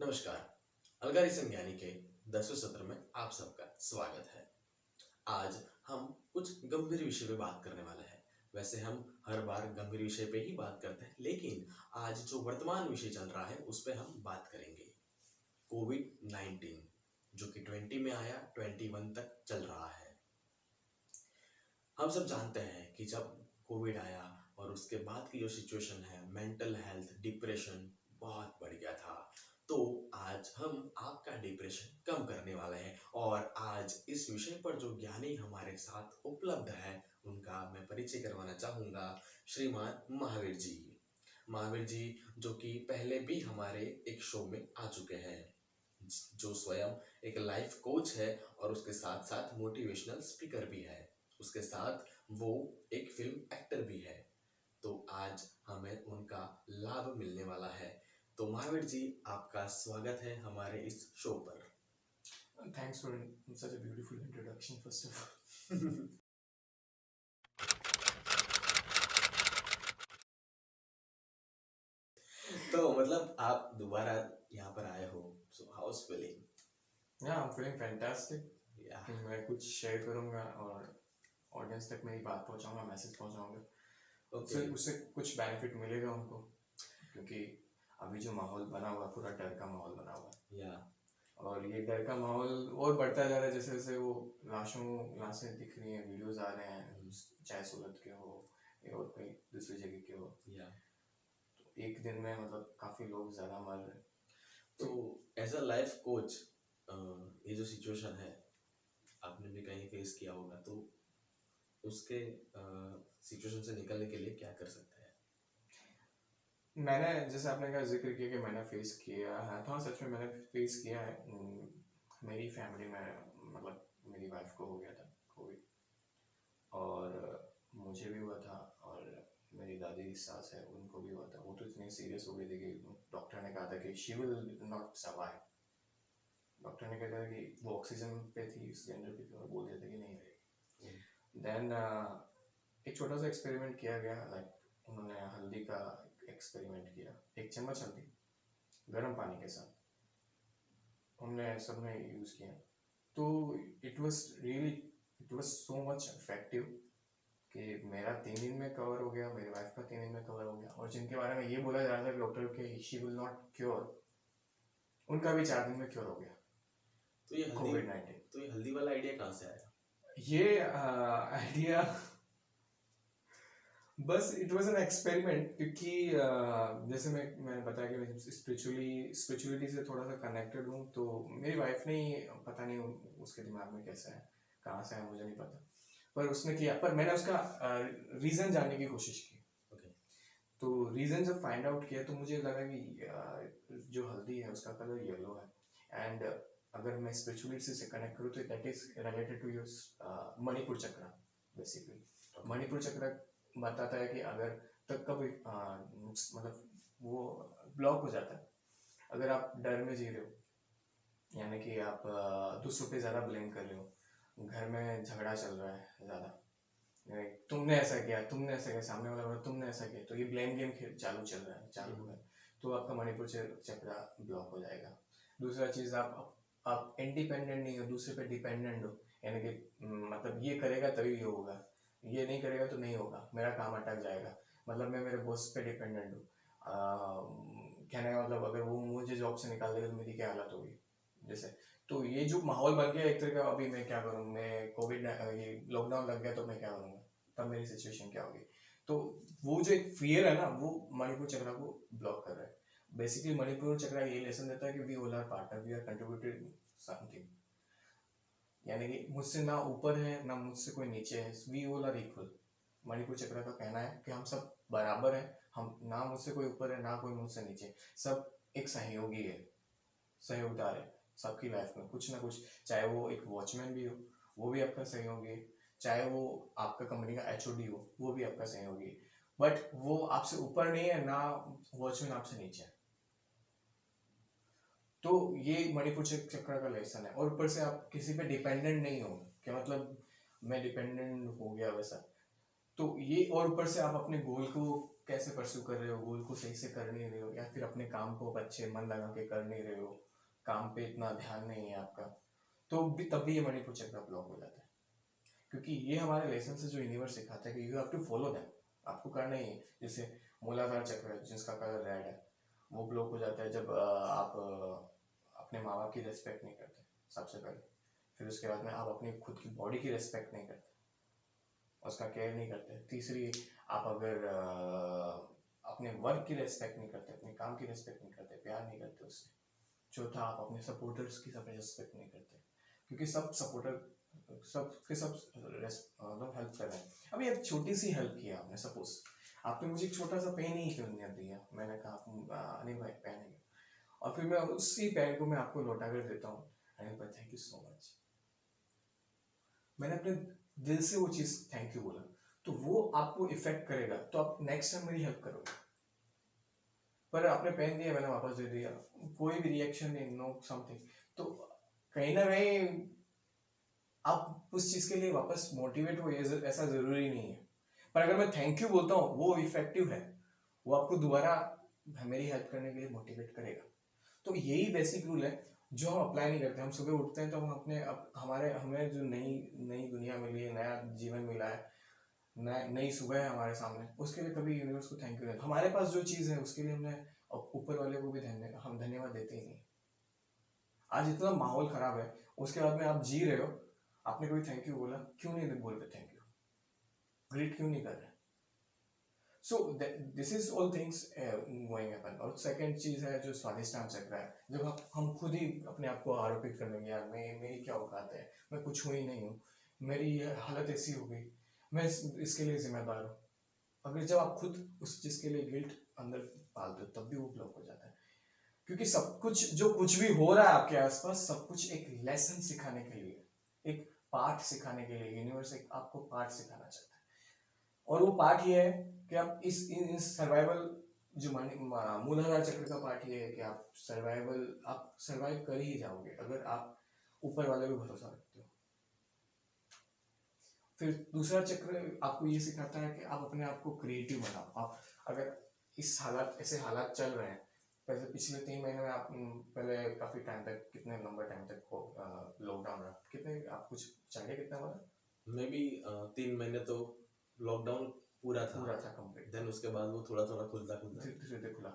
नमस्कार। अलगारी संज्ञानी के 10वें सत्र में आप सबका स्वागत है। आज हम कुछ गंभीर विषय पे बात करने वाले हैं। वैसे हम हर बार गंभीर विषय पे ही बात करते हैं, लेकिन आज जो वर्तमान विषय चल रहा है उस पे हम बात करेंगे। कोविड-19 जो कि 20 में आया, 21 तक चल रहा है। हम सब जानते हैं कि जब कोविड आया और उसके बाद की जो सिचुएशन है, मेंटल हेल्थ, डिप्रेशन बहुत बढ़ गया था। तो आज हम आपका डिप्रेशन कम करने वाले हैं और आज इस विषय पर जो ज्ञानी हमारे साथ उपलब्ध है, उनका मैं परिचय करवाना चाहूँगा, श्रीमान महावीर जी। महावीर जी जो कि पहले भी हमारे एक शो में आ चुके हैं, जो स्वयं एक लाइफ कोच है और उसके साथ-साथ मोटिवेशनल स्पीकर भी है। उसके साथ वो एक फ़िल्म एक्टर भी है। तो आज हमें उनका लाभ मिलने वाला है। तो महावीर जी, आपका स्वागत है हमारे इस शो पर। Thanks for such a beautiful introduction, first of all. तो मतलब आप दोबारा यहाँ पर आए हो, so how is feeling? Yeah, I'm feeling fantastic. या मैं कुछ शेयर करूँगा और ऑडियंस तक मेरी बात पहुँचाऊँगा, मैसेज पहुँचाऊँगा। ओके। उससे कुछ बेनिफिट मिलेगा उनको, क्योंकि अभी जो माहौल बना हुआ है, पूरा डर का माहौल बना हुआ है। या और ये डर का माहौल और बढ़ता जा रहा है जैसे जैसे वो लाशें दिख रही हैं, वीडियोस आ रहे हैं, चाहे सूरत के हो या और कहीं दूसरी जगह के हो। या तो एक दिन में मतलब काफ़ी लोग ज़्यादा मर रहे हैं। तो एज अ लाइफ कोच, ये जो सिचुएशन है आपने भी कहीं फेस किया होगा, तो उसके सिचुएशन से निकलने के लिए क्या कर सकते हैं? मैंने जैसे आपने कहा जिक्र किया कि मैंने फेस किया है, तो हाँ सच में मैंने फेस किया है। मेरी फैमिली में मतलब मेरी वाइफ को हो गया था कोविड, और मुझे भी हुआ था, और मेरी दादी सास है उनको भी हुआ था। वो तो इतनी सीरियस हो गई थी कि डॉक्टर ने कहा था कि she will not survive. Doctor ने कहा था कि वो ऑक्सीजन पे थी, सिलेंडर पे थी, और बोल दिया था कि नहीं रहेगी। देन एक छोटा सा एक्सपेरिमेंट किया गया, लाइक उन्होंने हल्दी का एक्सपेरिमेंट किया। 1 चम्मच हल्दी गर्म पानी के साथ हमने सबने यूज़ किया। तो it was so much effective कि मेरा 3 दिन में कवर हो गया, मेरी वाइफ का 3 दिन में कवर हो गया। और जिनके बारे में ये बोला जा रहा था कि डॉक्टर के शी विल नॉट क्योर, उनका भी 4 दिन में क्योर हो गया तो ये हल्दी कोविड-19। तो ये हल्दी वाला आइडिया कहाँ से आया? ये आइडिया बस इट वाज एन एक्सपेरिमेंट, क्योंकि जैसे मैंने बताया कि मैं स्पिरिचुअलिटी से थोड़ा सा कनेक्टेड हूँ। तो मेरी वाइफ ने पता नहीं उसके दिमाग में कैसा है, कहाँ से है मुझे नहीं पता, पर उसने किया। पर मैंने उसका रीज़न जानने की कोशिश की। ओके। तो रीज़न जब फाइंड आउट किया तो मुझे लगा कि जो हल्दी है उसका कलर येलो है। एंड अगर मैं स्पिरिचुअलिटी से कनेक्ट करूँ तो that is related to your Manipur chakra basically. Manipur चक्र बताता है कि अगर तक कभी मतलब वो ब्लॉक हो जाता है अगर आप डर में जी रहे हो, यानी कि आप दूसरों पे ज़्यादा ब्लेम कर रहे हो, घर में झगड़ा चल रहा है ज़्यादा, तुमने ऐसा किया, तुमने ऐसा किया, सामने वाला बोला तुमने ऐसा किया, तो ये ब्लेम गेम चालू चल रहा है, चालू हुआ है, तो आपका मणिपुर चक्र ब्लॉक हो जाएगा। दूसरा चीज़, आप इंडिपेंडेंट नहीं हो, दूसरे पे डिपेंडेंट हो, यानी कि मतलब ये करेगा तभी ये होगा, ये नहीं करेगा तो नहीं होगा, मेरा काम अटक जाएगा, मतलब मैं मेरे बॉस पे डिपेंडेंट हूँ। कहने का मतलब अगर वो मुझे जॉब से निकाल देगा तो मेरी क्या हालत होगी, जैसे। तो ये जो माहौल बन गया एक तरह का, अभी मैं क्या करूँ, मैं कोविड ये लॉकडाउन लग गया तो मैं क्या करूँगा, तब मेरी सिचुएशन क्या होगी। तो वो जो एक फियर है ना, वो मणिपुर चक्र को ब्लॉक कर रहा है। बेसिकली मणिपुर चक्र ये लेसन देता है कि we all are partner, we are contributed something, यानी कि मुझसे ना ऊपर है ना मुझसे कोई नीचे है, we all are equal. Manipur chakra का कहना है कि हम सब बराबर है, हम ना मुझसे कोई ऊपर है ना कोई मुझसे नीचे, सब एक सहयोगी है, सहयोगदार है सबकी लाइफ में कुछ ना कुछ। चाहे वो एक वॉचमैन भी हो, वो भी आपका सहयोगी है, चाहे वो आपका कंपनी का एचओडी हो, वो भी आपका सहयोगी है, बट वो आपसे ऊपर नहीं है ना वॉचमैन आपसे नीचे है। तो ये मणिपुर चक्र का लेसन है। और ऊपर से आप किसी पे डिपेंडेंट नहीं हो, क्या मतलब मैं डिपेंडेंट हो गया वैसा। तो ये, और ऊपर से आप अपने गोल को कैसे परस्यू कर रहे हो, गोल को सही से कर नहीं रहे हो, या फिर अपने काम को अच्छे मन लगा के कर नहीं रहे हो, काम पे इतना ध्यान नहीं है आपका, तो भी तब भी ये मणिपुर चक्र ब्लॉक हो जाता है। क्योंकि ये हमारे लेसन से जो यूनिवर्स सिखाता है कि you have to follow them, आपको करना ही है। जैसे मूलाधार चक्र है जिसका कलर रेड है, वो ब्लॉक हो जाता है जब आप अपने माँ बाप की रिस्पेक्ट नहीं करते सबसे पहले। फिर उसके बाद में आप अपनी खुद की बॉडी की रिस्पेक्ट नहीं करते, उसका केयर नहीं करते। तीसरी, आप अगर अपने वर्क की रिस्पेक्ट नहीं करते, अपने काम की रिस्पेक्ट नहीं करते, प्यार नहीं करते उससे। चौथा, आप अपने सपोर्टर्स की सब रिस्पेक्ट नहीं करते, क्योंकि सब सपोर्टर सब के सब हेल्प कर रहे हैं। अभी एक छोटी सी हेल्प किया आपने, सपोज आपने मुझे एक छोटा सा पेन ही क्यों नहीं दिया, मैंने कहा अनिल भाई पेन है, और फिर मैं उसी पेन को मैं आपको लौटा कर देता हूँ, अनिल भाई थैंक यू सो मच। मैंने अपने दिल से वो चीज़ थैंक यू बोला, तो वो आपको इफेक्ट करेगा, तो आप नेक्स्ट टाइम मेरी हेल्प करोगे। पर आपने पेन दिया, मैंने वापस दे दिया, कोई भी रिएक्शन नहीं, नो समथिंग, तो कहीं ना कहीं आप उस चीज़ के लिए वापस मोटिवेट हो, ऐसा ज़रूरी नहीं है। पर अगर मैं थैंक यू बोलता हूँ, वो इफेक्टिव है, वो आपको दोबारा मेरी हेल्प करने के लिए मोटिवेट करेगा। तो यही बेसिक रूल है जो हम अप्लाई नहीं करते। हम सुबह उठते हैं तो हम हमें जो नई नई दुनिया मिली है, नया जीवन मिला है, नई सुबह है हमारे सामने, उसके लिए कभी यूनिवर्स को थैंक यू नहीं। हमारे पास जो चीज़ है उसके लिए हमने ऊपर वाले को भी हम धन्यवाद देते ही नहीं। आज इतना माहौल खराब है, उसके बाद में आप जी रहे हो, आपने कोई थैंक यू बोला, क्यों नहीं बोल रहे थैंक यू, ग्रीट क्यों नहीं कर रहे? So this is all things going happen. और सेकंड चीज़ है जो स्वादिष्टान चक्र है, जब हम खुद ही अपने आप को आरोपित कर लेंगे, यार मेरी क्या औकात है, मैं कुछ हुई नहीं हूँ, मेरी हालत ऐसी हो गई, मैं इसके लिए जिम्मेदार हूँ। अगर जब आप खुद उस चीज़ के लिए गिल्ट अंदर पालते हो, तब भी वो ब्लॉक हो जाता है। क्योंकि सब कुछ जो कुछ भी हो रहा है आपके आसपास, सब कुछ एक लेसन सिखाने के लिए, एक पाठ सिखाने के लिए, यूनिवर्स एक आपको पाठ सिखाना चाहता है। और वो पाठ ये है कि आप इस सर्वाइवल जो मूलाधार चक्र का पाठ ये है कि आप सर्वाइव कर ही जाओगे अगर आप ऊपर वाले पे भरोसा रखते हो। फिर दूसरा चक्र आपको ये सिखाता है कि आप अपने आप को क्रिएटिव बनाओ। आप अगर ऐसे हालात चल रहे हैं, पहले पिछले 3 महीने में आप पहले काफी टाइम तक, कितने लंबे टाइम तक लॉकडाउन रहा, कितने आप कुछ चाहिए कितना वाला? मे बी 3 महीने तो लॉकडाउन पूरा था कंप्लीट। देन उसके बाद वो थोड़ा थोड़ा खुलता धीरे खुला।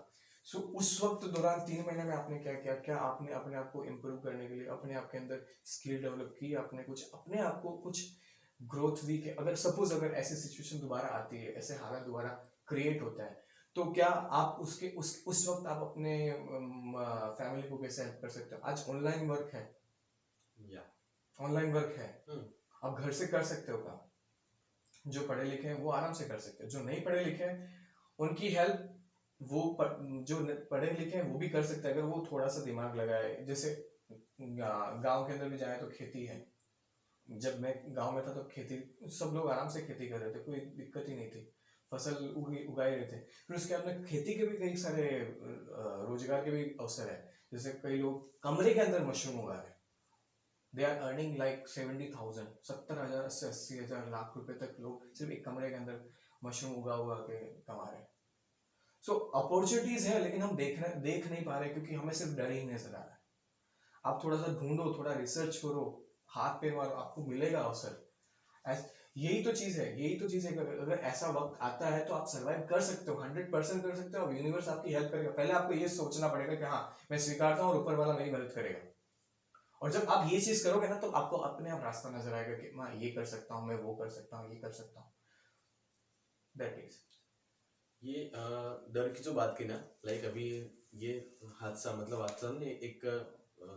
सो उस वक्त दौरान 3 महीने में आपने क्या किया? क्या आपने अपने आप को इम्प्रूव करने के लिए अपने आप के अंदर स्किल डेवलप की? आपने कुछ अपने आप को कुछ ग्रोथ दी? कि अगर सपोज अगर ऐसी सिचुएशन दोबारा आती है, ऐसे हालात दोबारा क्रिएट होता है, तो क्या आप उस वक्त आप अपने फैमिली को कैसे हेल्प कर सकते हो? आज ऑनलाइन वर्क है, ऑनलाइन वर्क है, आप घर से कर सकते हो काम। जो पढ़े लिखे हैं वो आराम से कर सकते हैं, जो नहीं पढ़े लिखे हैं उनकी हेल्प जो पढ़े लिखे हैं वो भी कर सकते हैं, अगर वो थोड़ा सा दिमाग लगाए। जैसे गांव के अंदर भी जाए तो खेती है, जब मैं गांव में था तो खेती, सब लोग आराम से खेती कर रहे थे, कोई दिक्कत ही नहीं थी, फसल उगाए रहे थे। फिर उसके बाद में खेती के भी कई सारे रोजगार के भी अवसर है। जैसे कई लोग कमरे के अंदर मशरूम उगा रहे हैं, दे आर अर्निंग लाइक 70,000, 70,000 से 80,000 लाख रुपए तक लोग सिर्फ एक कमरे के अंदर मशरूम उगा के कमा रहे हैं। सो अपॉर्चुनिटीज है, लेकिन हम देख नहीं पा रहे क्योंकि हमें सिर्फ डर ही नजर आ रहा है। आप थोड़ा सा ढूंढो, थोड़ा रिसर्च करो, हाथ पे मारो, आपको मिलेगा अवसर। यही तो चीज है कि अगर ऐसा वक्त आता है तो आप सर्वाइव कर सकते हो, 100% कर सकते हो। यूनिवर्स आपकी हेल्प करेगा। पहले आपको ये सोचना पड़ेगा कि हाँ मैं स्वीकारता हूँ और ऊपर वाला मेरी मदद करेगा। और जब आप ये चीज करोगे ना, तो आपको अपने आप रास्ता नजर आएगा कि मैं ये कर सकता हूँ, मैं वो कर सकता हूँ, ये कर सकता हूँ। दैट इज ये डर की जो बात की ना, लाइक अभी ये हादसा ने एक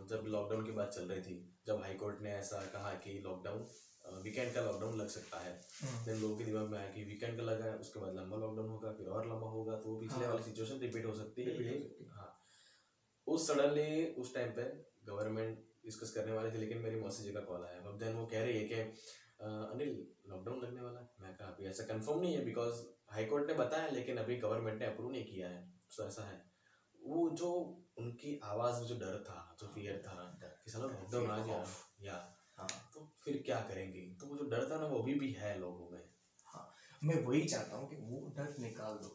जब लॉकडाउन की बात चल रही थी, जब हाई कोर्ट ने ऐसा कहा कि लॉकडाउन वीकेंड का लॉकडाउन लग सकता है, देन लोगों के दिमाग में आया कि वीकेंड का लगा है, उसके बाद लंबा लॉकडाउन होगा, फिर और लंबा होगा, तो वो पिछले वाली सिचुएशन रिपीट हो सकती है। हाँ, उस सडनली उस टाइम पे गवर्नमेंट डिस्कस करने वाले थे, लेकिन मेरी मौसी जी का कॉल आया। अब देन वो कह रही है कि अनिल लॉकडाउन लगने वाला है। मैं कहा अभी ऐसा कंफर्म नहीं है, बिकॉज हाई कोर्ट ने बताया लेकिन अभी गवर्नमेंट ने अप्रूव नहीं किया है। सो ऐसा है, वो जो उनकी आवाज में जो डर था, जो फियर था कि साला लॉकडाउन आ गया या तो फिर क्या करेंगे, तो वो जो डर था ना, वो अभी भी है लोगों में। हाँ, मैं वही चाहता हूँ कि वो डर निकाल दो।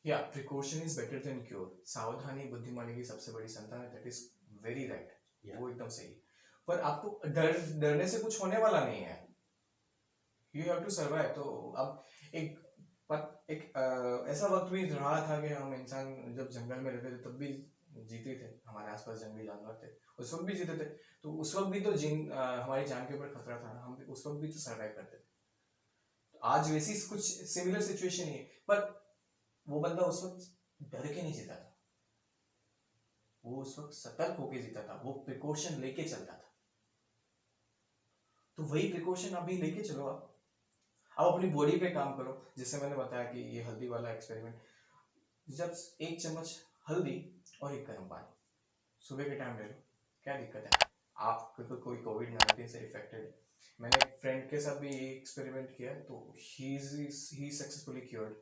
या precaution is better than cure, सावधानी बुद्धिमानी की सबसे बड़ी संतान है, दैट इज वेरी राइट, वो एकदम सही है। पर आपको डरने से कुछ होने वाला नहीं है, यू हैव टू सर्वाइव। तो अब एक ऐसा वक्त भी रहा था कि हम इंसान जब जंगल में रहते थे तब भी जीते थे, हमारे आसपास जंगली जानवर थे, उस वक्त भी जीते थे। तो उस वक्त भी तो हमारी जान के ऊपर खतरा था, हम उस वक्त भी तो सर्वाइव करते थे। तो आज वैसी कुछ सिमिलर सिचुएशन ही है, पर वो बंदा उस वक्त डर के नहीं जीता था, वो उस वक्त सतर्क होके जीता था, वो प्रिकॉशन लेके चलता था। तो वही प्रिकॉशन अभी लेके चलो आप अपनी बॉडी पे काम करो। जैसे मैंने बताया कि ये हल्दी वाला एक्सपेरिमेंट, जब 1 चम्मच हल्दी और 1 गर्म पानी सुबह के टाइम ले लो, क्या दिक्कत है? आपको कोई कोविड-19 से इफेक्टेड है, मैंने एक फ्रेंड के साथ भी ये एक्सपेरिमेंट किया, तो ही सक्सेसफुली क्योर्ड,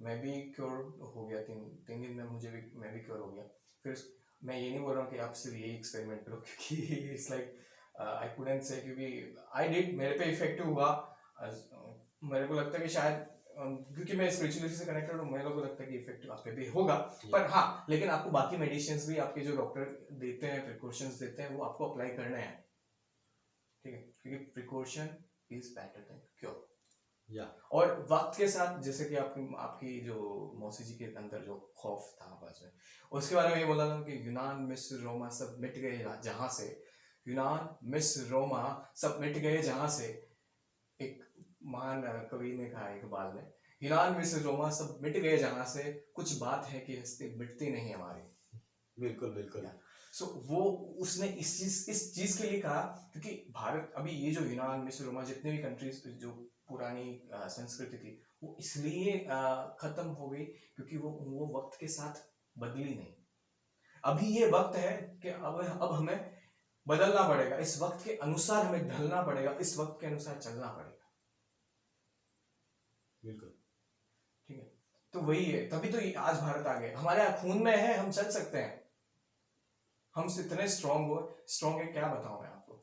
मैं भी क्योर हो गया, 3 दिन में मैं भी क्योर हो गया। फिर मैं ये नहीं बोल रहा हूँ कि आप सिर्फ यही एक्सपेरिमेंट करो, क्योंकि इट्स लाइक आई कुडंट से, क्योंकि आई डिड, मेरे पे इफेक्टिव हुआ। मेरे को लगता है कि शायद क्योंकि मैं स्पिरिचुअलिटी से कनेक्टेड हूँ, मेरे को लगता है कि इफेक्टिव आप पे भी होगा। पर हाँ, लेकिन आपको बाकी मेडिसिन्स भी आपके जो डॉक्टर देते हैं, प्रिकॉशंस देते हैं, वो आपको अप्लाई करने हैं, ठीक है, क्योंकि precaution is better than cure. और वक्त के साथ, जैसे कि आपकी जो मौसी जी के अंदर जो खौफ था बस में, उसके बारे में ये बोला था कि यूनान मिस्र रोमा सब मिट गए जहां से, यूनान मिस्र रोमा सब मिट गए जहां से, एक महान कवि ने कहा इकबाल ने, यूनान मिस्र रोमा सब मिट गए जहां से, कुछ बात है कि हस्ती मिटती नहीं हमारी। बिल्कुल बिल्कुल। सो वो उसने इस चीज के लिए कहा, क्योंकि भारत अभी ये जो यूनान मिस्र रोमा जितने भी कंट्रीज जो पुरानी संस्कृति थी, वो इसलिए खत्म हो गई क्योंकि वो वक्त के साथ बदली नहीं। अभी ये वक्त है कि अब हमें बदलना पड़ेगा, इस वक्त के अनुसार हमें ढलना पड़ेगा, इस वक्त के अनुसार चलना पड़ेगा। बिल्कुल ठीक है, तो वही है, तभी तो आज भारत आ गए, हमारे खून में है, हम चल सकते हैं, हम इतने स्ट्रॉन्ग है, क्या बताऊं मैं आपको,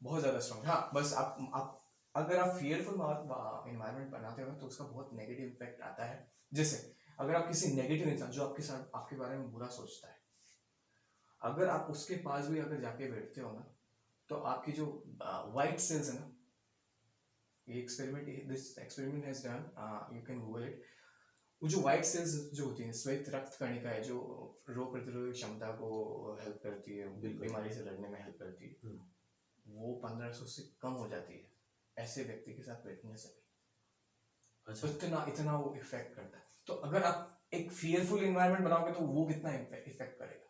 बहुत ज्यादा स्ट्रॉन्ग। हाँ, बस आप अगर आप फियरफुल इन्वायरमेंट बनाते हो तो उसका बहुत नेगेटिव इम्पैक्ट आता है। जैसे अगर आप किसी नेगेटिव इंसान जो आपके साथ आपके बारे में बुरा सोचता है, अगर आप उसके पास भी अगर जाके बैठते हो ना, तो आपकी जो वाइट सेल्स है ना, ये this experiment has done, you can Google it, वो जो व्हाइट सेल्स जो होती हैं, श्वेत रक्त कणिका है, जो रोग प्रतिरोधक क्षमता को हेल्प करती है, बीमारी से लड़ने में हेल्प करती है, वो 1500 से कम हो जाती है ऐसे व्यक्ति के साथ बैठने से भी। अच्छा। इतना वो इफेक्ट करता है। तो अगर आप एक फियरफुल एनवायरनमेंट बनाओगे तो वो कितना इफेक्ट करेगा।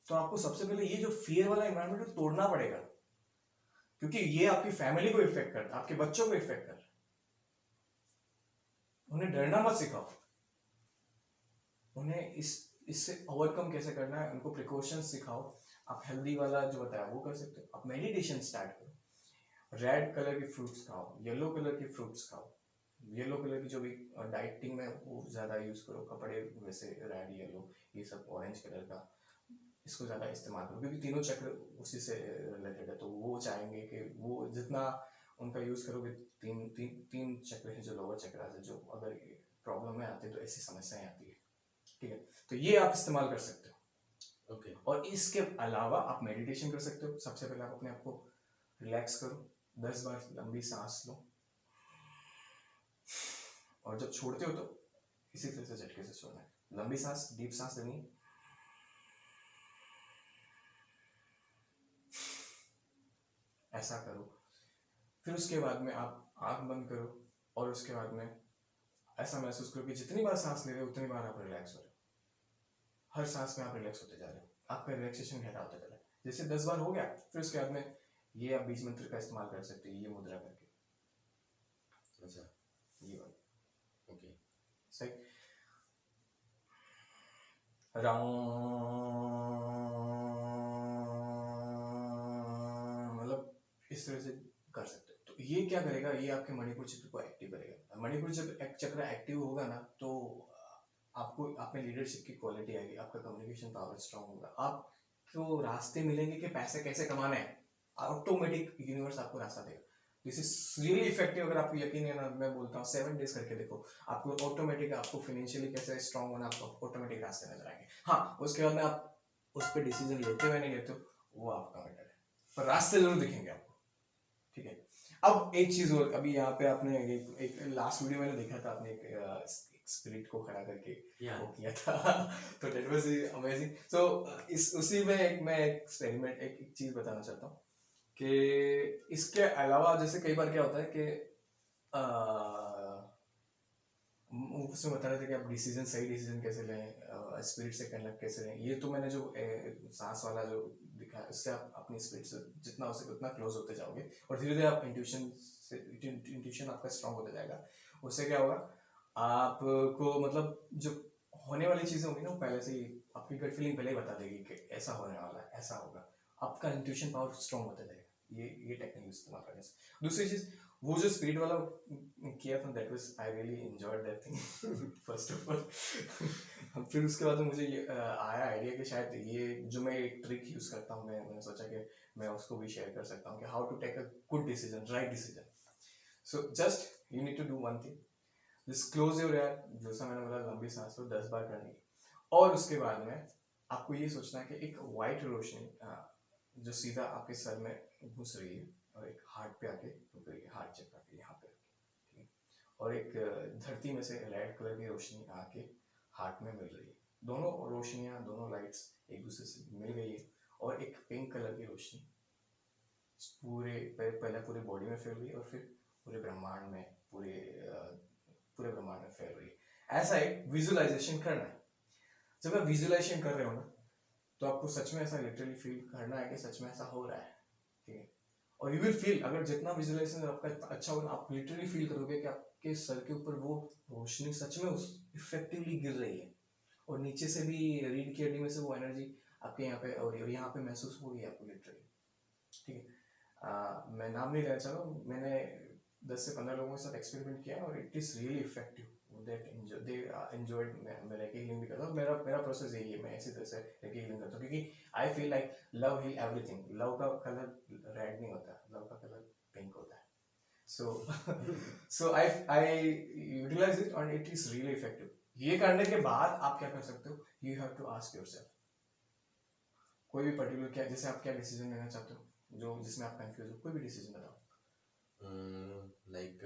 तो आपको सबसे पहले ये जो फियर वाला एनवायरनमेंट है तोड़ना पड़ेगा, क्योंकि ये आपकी फैमिली को इफेक्ट करता है, आपके बच्चों को इफेक्ट करता है। उन्हें डरना मत सिखाओ, उन्हें इससे ओवरकम कैसे करना है उनको प्रिकॉशंस सिखाओ। आप हेल्दी वाला जो बताया वो कर सकते हो, आप मेडिटेशन स्टार्ट करो, रेड कलर के फ्रूट्स खाओ, येलो कलर के फ्रूट्स खाओ, येलो कलर की जो भी डाइटिंग में वो ज़्यादा यूज़ करो, कपड़े वैसे रेड येलो ये सब, ऑरेंज कलर का इसको ज़्यादा इस्तेमाल करो, क्योंकि तीनों चक्र उसी से रिलेटेड है। तो वो चाहेंगे कि वो जितना उनका यूज़ करोगे, तीन चक्र है जो लोअर चक्र है, जो अगर प्रॉब्लम में आते हैं तो ऐसी समस्याएं आती है, ठीक है, तो ये आप इस्तेमाल कर सकते हो। ओके, और इसके अलावा आप मेडिटेशन कर सकते हो। सबसे पहले आप अपने आप को रिलैक्स करो, 10 बार लंबी सांस लो, और जब छोड़ते हो तो इसी तरह से झटके से छोड़ना है। लंबी सांस, डीप सांस लेनी है, ऐसा करो। फिर उसके बाद में आप आंख बंद करो, और उसके बाद में ऐसा महसूस करो कि जितनी बार सांस ले रहे हो उतनी बार आप रिलैक्स हो रहे हो, हर सांस में आप रिलैक्स होते जा रहे हो, आपका रिलैक्सेशन गहरा होता जा रहा है। जैसे 10 बार हो गया, फिर उसके बाद में ये आप बीज मंत्र का इस्तेमाल कर सकते हो, ये मुद्रा करके। अच्छा, ये वाला, ओके, सही। मतलब इस तरह से कर सकते हो। तो ये क्या करेगा, ये आपके मणिपुर चक्र को एक्टिव करेगा। मणिपुर जब चक्र एक्टिव होगा ना, तो आपको आप में लीडरशिप की क्वालिटी आएगी, आपका कम्युनिकेशन पावर स्ट्रांग होगा, आपको रास्ते मिलेंगे कि पैसे कैसे कमाने हैं, ऑटोमेटिक यूनिवर्स आपको रास्ता देगा। This is really effective. अगर आपको यकीन है ना, मैं बोलता हूँ 7 डेज करके देखो, आपको ऑटोमेटिक आपको फाइनेंशियली कैसे स्ट्रांग होना आपको ऑटोमेटिक रास्ते नजर आएंगे। हाँ, उसके बाद में आप उस पर डिसीजन लेते हो या नहीं लेते हो वो आपका मैटर है, पर रास्ते जरूर दिखेंगे आपको, ठीक है। अब एक चीज और, अभी यहाँ पे आपने एक लास्ट वीडियो मैंने देखा था, आपने एक स्पिरिट को खड़ा करके वो किया था तो दैट वाज अमेजिंग। सो इस उसी में मैं एक्सपेरिमेंट एक चीज बताना चाहता हूँ कि इसके अलावा जैसे कई बार क्या होता है कि उसमें बता रहे थे कि आप डिसीजन, सही डिसीजन कैसे लें, स्पिरिट से कनेक्ट कैसे लें। ये तो मैंने जो सांस वाला जो दिखा है, उससे आप अपनी स्पिरिट से जितना हो सके उतना क्लोज होते जाओगे और धीरे धीरे आप इंट्यूशन आपका स्ट्रांग होता जाएगा। उससे क्या होगा, आपको मतलब जो होने वाली चीजें होंगी ना, वो पहले से ही आपकी गट फीलिंग पहले ही बता देगी कि ऐसा होने वाला है, ऐसा होगा। आपका इंट्यूशन पावर स्ट्रांग होता जाएगा ये टेक्निक इस्तेमाल करने से। दूसरी चीज, वो जो स्पिरिट वाला किया था, that was I really enjoyed that thing first of all. फिर उसके बाद मुझे ये आया आइडिया कि शायद ये जो मैं एक ट्रिक यूज करता हूँ, मैंने सोचा कि मैं उसको भी शेयर कर सकता हूँ कि how to take a good decision, right decision. So just you need to do one thing, just close your eyes, जैसा मैंने बोला लंबी सांस लो 10 बार करनी, और उसके बाद में आपको ये सोचना है कि एक वाइट रोशनी जो सीधा आपके सर में घुस रही है और एक हार्ट पे आके रुक रही है, हार्ट चक्र पे यहाँ पे, ठीक है। और एक धरती में से रेड कलर की रोशनी आके हार्ट में मिल रही है। दोनों रोशनियाँ, दोनों लाइट्स एक दूसरे से मिल गई है और एक पिंक कलर की रोशनी पूरे पहले पूरे बॉडी में फैल रही है और फिर पूरे ब्रह्मांड में, पूरे ब्रह्मांड में फैल रही है। ऐसा एक विजुअलाइजेशन करना है। जब आप विजुअलाइजेशन कर रहे हो ना, तो आपको सच में ऐसा लिटरली फील करना है कि सच में ऐसा हो रहा है, ठीक है। और यू विल फील, अगर जितना विजुअलाइजेशन आपका अच्छा होगा, आप लिटरली फील करोगे कि आपके सर के ऊपर वो रोशनी सच में उस इफेक्टिवली गिर रही है और नीचे से भी रीढ़ की हड्डी में से वो एनर्जी आपके यहाँ पे और यहाँ पे महसूस होगी आपको लिटरली, ठीक है। मैं नाम नहीं लेना चाह रहा हूँ, मैंने 10 से 15 लोगों के साथ एक्सपेरिमेंट किया और it is really effective. They enjoyed. मैं रेकी हीलिंग भी करता हूँ, मेरा प्रोसेस यही है, मैं इसी तरह से रेकी हीलिंग करता हूँ, क्योंकि I feel like love heal everything. Love का कलर रेड नहीं होता, लव का कलर पिंक होता है। सो आई यूटिलाइज इट और इट इज रियली इफेक्टिव। ये करने के बाद आप क्या कर सकते हो, you have to ask yourself कोई भी पर्टिकुलर, क्या जैसे आप क्या डिसीजन लेना चाहते हो जो जिसमें आप कंफ्यूज हो, कोई भी डिसीजन बताओ। लाइक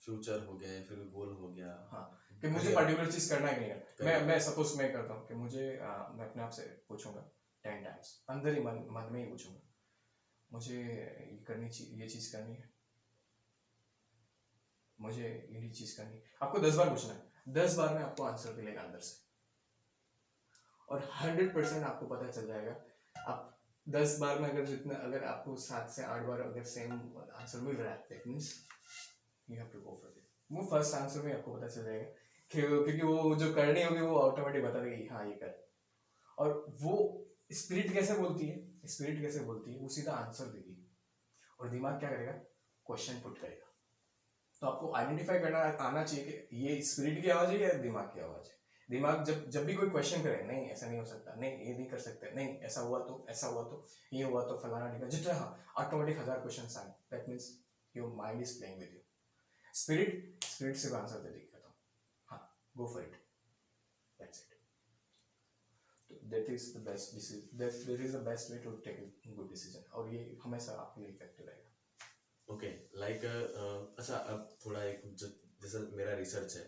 फ्यूचर हो गया, फिर गोल हो गया। हाँ, कि मुझे पर्टिकुलर चीज करना ही नहीं है। मैं सपोज मैं करता हूँ कि मुझे मैं अपने आप से पूछूंगा 10 टाइम्स, अंदर ही मन में ही पूछूंगा, मुझे ये चीज करनी है, मुझे ये चीज करनी है। आपको 10 बार पूछना है, 10 बार में आपको आंसर मिलेगा अंदर से और 100% आपको पता चल जाएगा। आप 10 बार में अगर आपको 7 से 8 बार अगर सेम आंसर मिल रहा है, that means you have to go for it. वो फर्स्ट आंसर में आपको पता चल जाएगा क्योंकि वो जो करनी होगी वो ऑटोमेटिक बता देगी हाँ ये कर। और वो स्पिरिट कैसे बोलती है, वो सीधा आंसर देगी और दिमाग क्या करेगा, क्वेश्चन पुट करेगा। तो आपको आइडेंटिफाई करना आना चाहिए कि ये स्पिरिट की आवाज है या दिमाग की आवाज है। दिमाग जब भी कोई क्वेश्चन करे, नहीं ऐसा नहीं हो सकता, नहीं ये नहीं कर सकते, नहीं ऐसा हुआ तो ये हुआ तो फलाना ढिका, जितना ऑटोमेटिक 1000 क्वेश्चन आए, that means your mind is playing with you. Spirit से आंसर दे देगी, हाँ गो for it, that's it. that is the best decision, that is the best way to take a good decision और ये हमेशा आपके लिए effective रहेगा। ओके, लाइक अच्छा, अब थोड़ा एक जैसा मेरा रिसर्च है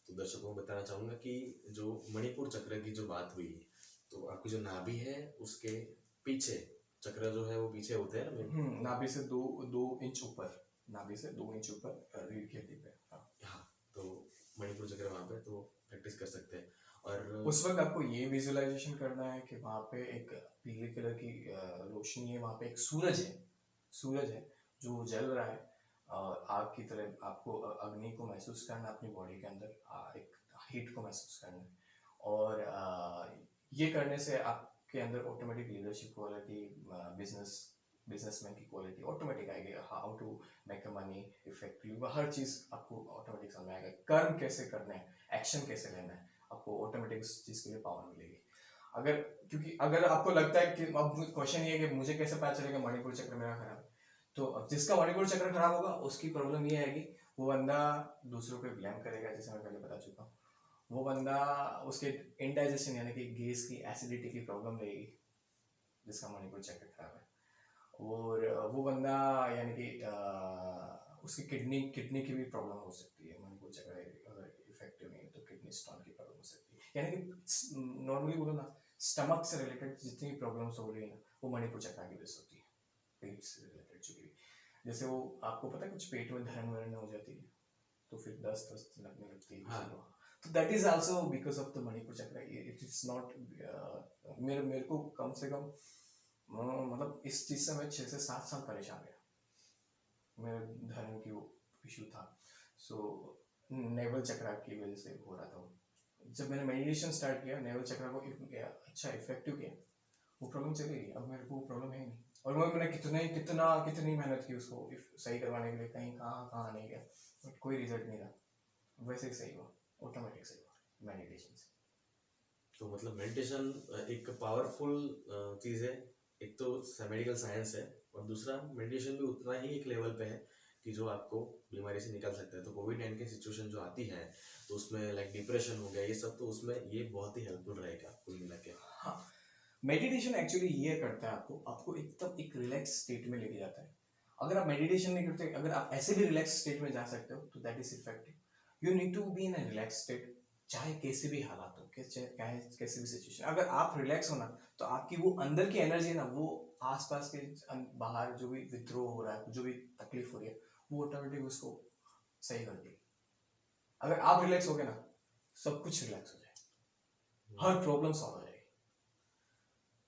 तो दर्शकों को बताना चाहूँगा कि जो मणिपुर चक्र की जो बात हुई, तो आपकी जो नाभि है उसके पीछे चक्र जो है वो पीछे होते हैं ना, नाभि से 2 इंच ऊपर, नाभि से 2 इंच ऊपर रीढ़ की हड्डी पे। हाँ, तो मणिपुर चक्र वहाँ पे तो प्रैक्टिस कर सकते हैं। और उस वक्त आपको ये विजुअलाइजेशन करना है कि वहाँ पे एक पीले कलर की रोशनी है, वहाँ पे एक सूरज है जो जल रहा है आग की तरह। आपको अग्नि को महसूस करना, अपनी बॉडी के अंदर एक हीट को महसूस करना और ये करने से आपके अंदर ऑटोमेटिक लीडरशिप क्वालिटी, बिजनेसमैन की क्वालिटी ऑटोमेटिक आएगी। How to make a money effective, हर चीज़ आपको ऑटोमेटिक समझ आएगा। कर्म कैसे करना है, एक्शन कैसे लेना है, आपको ऑटोमेटिक उस चीज़ के लिए पावर मिलेगी। क्योंकि अगर आपको लगता है कि अब क्वेश्चन ये है कि मुझे कैसे पता चलेगा मणिपुर चक्र मेरा खराब है, तो अब जिसका मणिपुर चक्र खराब होगा उसकी प्रॉब्लम ये आएगी, वो बंदा दूसरों पे ब्लेम करेगा, जैसे मैं पहले बता चुका हूँ। वो बंदा उसके इनडाइजेशन यानी कि गैस की एसिडिटी की प्रॉब्लम रहेगी जिसका मणिपुर चक्र खराब है। और वो बंदा यानी कि उसकी किडनी की भी प्रॉब्लम हो सकती है। मणिपुर चक्र अगर इफेक्टिव नहीं है तो किडनी स्टोन की प्रॉब्लम हो सकती है। यानी कि नॉर्मली बोलो ना, स्टमक से रिलेटेड जितनी प्रॉब्लम्स हो रही है ना, वो मणिपुर चक्र की वजह से होती है। पेट से रिलेटेड जो भी, जैसे वो आपको पता है कुछ पेट में धरण वरण हो जाती है तो फिर दस्त लगने लगती है हाँ। किसी को, तो that is also because of the Manipur chakra. It is not मेरे को कम से कम मतलब इस चीज से मैं 6 से 7 साल परेशान गया। मेरे धर्म की वो इशू था, सो नेवल चक्र की वजह से हो रहा था वो। जब मैंने मेडिटेशन स्टार्ट किया, नेवल चक्र को अच्छा इफेक्टिव किया, वो प्रॉब्लम चली गई। अब मेरे को वो प्रॉब्लम है नहीं। और मैंने कितनी मेहनत की उसको सही करवाने के लिए, कहीं कहाँ नहीं गया, बट कोई रिजल्ट नहीं रहा, वैसे ही सही हुआ, ऑटोमेटिक सही हुआ मेडिटेशन से। तो मतलब मेडिटेशन एक पावरफुल चीज़ है। एक तो मेडिकल साइंस है, और दूसरा मेडिटेशन भी उतना ही एक लेवल पे है कि जो आपको बीमारी से निकाल सकता है। तो कोविड-19 सिचुएशन जो आती है तो उसमें लाइक डिप्रेशन हो गया, ये सब, तो उसमें ये बहुत ही हेल्पफुल रहेगा कुल मिला के। हाँ, मेडिटेशन एक्चुअली ये करता है आपको एकदम एक रिलैक्स स्टेट में लेके जाता है। अगर आप मेडिटेशन नहीं करते, अगर आप ऐसे भी रिलैक्स स्टेट में जा सकते हो तो that is effective. You need to be in a relax state, चाहे कैसे भी हालात हो, चाहे कैसे भी सिचुएशन। अगर आप रिलैक्स हो ना, तो आपकी वो अंदर की एनर्जी ना, वो आसपास के बाहर जो भी विद्रोह हो रहा है, जो भी तकलीफ हो रही है, वो ऑटोमेटिक उसको सही कर देगी। अगर आप रिलैक्स हो गए ना, सब कुछ रिलैक्स हो जाए, हर प्रॉब्लम सॉल्व हो जाएगी।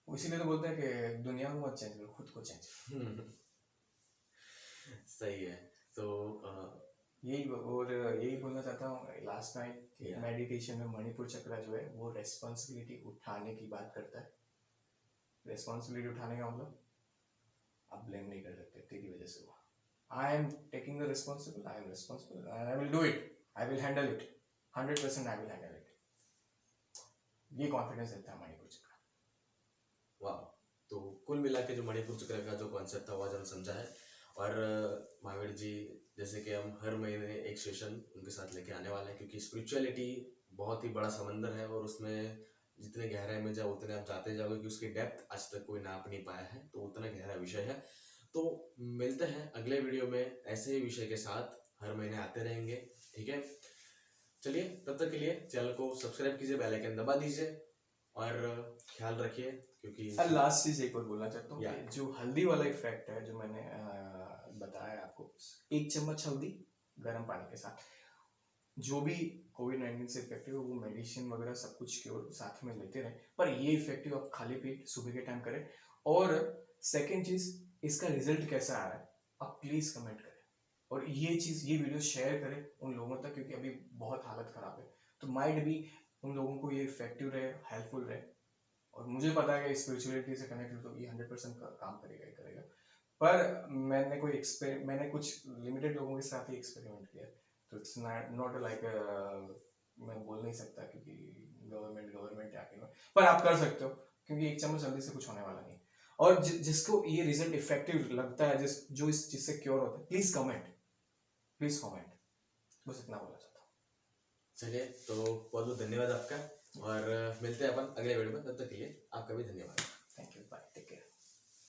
इसीलिए तो बोलते हैं कि दुनिया को मत चेंज करो, खुद को चेंज। सही है। तो यही बोलना चाहता हूँ लास्ट नाइट कि Yeah. मेडिटेशन में मणिपुर चक्र जो है वो रेस्पॉन्सिबिलिटी उठाने की बात करता है। रेस्पॉन्सिबिलिटी उठाने का मतलब आप ब्लेम नहीं कर सकते, तेरी वजह से हुआ। I am taking the responsible, I am responsible, I will do it, I will handle it, 100% I will handle it. ये कॉन्फिडेंस देता है मणिपुर चक्र। वाह, तो कुल मिला के जो मणिपुर चक्र का जो कॉन्सेप्ट था वो आज हम समझा है। और महावीर जी, जैसे कि हम हर महीने एक सेशन उनके साथ लेके आने वाले हैं, क्योंकि स्पिरिचुअलिटी बहुत ही बड़ा समंदर है और उसमें जितने गहराई में जाओ उतने आप जाते जाओगे कि उसकी डेप्थ आज तक कोई नाप नहीं पाया है, तो उतना गहरा विषय है। तो मिलते हैं अगले वीडियो में ऐसे ही विषय के साथ, हर महीने आते रहेंगे, ठीक है। चलिए, तब तक के लिए चैनल को सब्सक्राइब कीजिए, बेल आइकन दबा दीजिए और ख्याल रखिए, क्योंकि लास्ट चीज एक और बोलना चाहता हूँ Yeah. कि जो हल्दी वाला इफेक्ट है जो मैंने बताया आपको, 1 चम्मच हल्दी गर्म पानी के साथ, जो भी कोविड-19 से इफेक्टिव हो वो मेडिसिन वगैरह सब कुछ क्योर साथ में लेते रहे, पर ये इफेक्टिव आप खाली पेट सुबह के टाइम करें। और सेकंड चीज, इसका रिजल्ट कैसा आ रहा है आप प्लीज कमेंट करें, और ये वीडियो शेयर करें उन लोगों तक, क्योंकि अभी बहुत हालत खराब है, तो माइट भी उन लोगों को ये इफेक्टिव रहे, हेल्पफुल रहे। और मुझे पता है कि स्पिरिचुअलिटी से कनेक्ट तो ये 100% काम करेगा ही करेगा, पर मैंने कुछ लिमिटेड लोगों के साथ ही एक्सपेरिमेंट किया, तो इट्स नॉट लाइक मैं बोल नहीं सकता क्योंकि गवर्नमेंट आके, पर आप कर सकते हो, क्योंकि 1 चम्मच जल्दी से कुछ होने वाला नहीं। और जिसको ये रिजल्ट इफेक्टिव लगता है, जो इस चीज से क्योर होता है, प्लीज कमेंट, बस इतना बोलना चाहता हूँ। चलिए, तो बहुत बहुत धन्यवाद आपका, और मिलते हैं अपन अगले वीडियो में। तब तक के लिए आपका भी धन्यवाद। Thank you, bye, take care.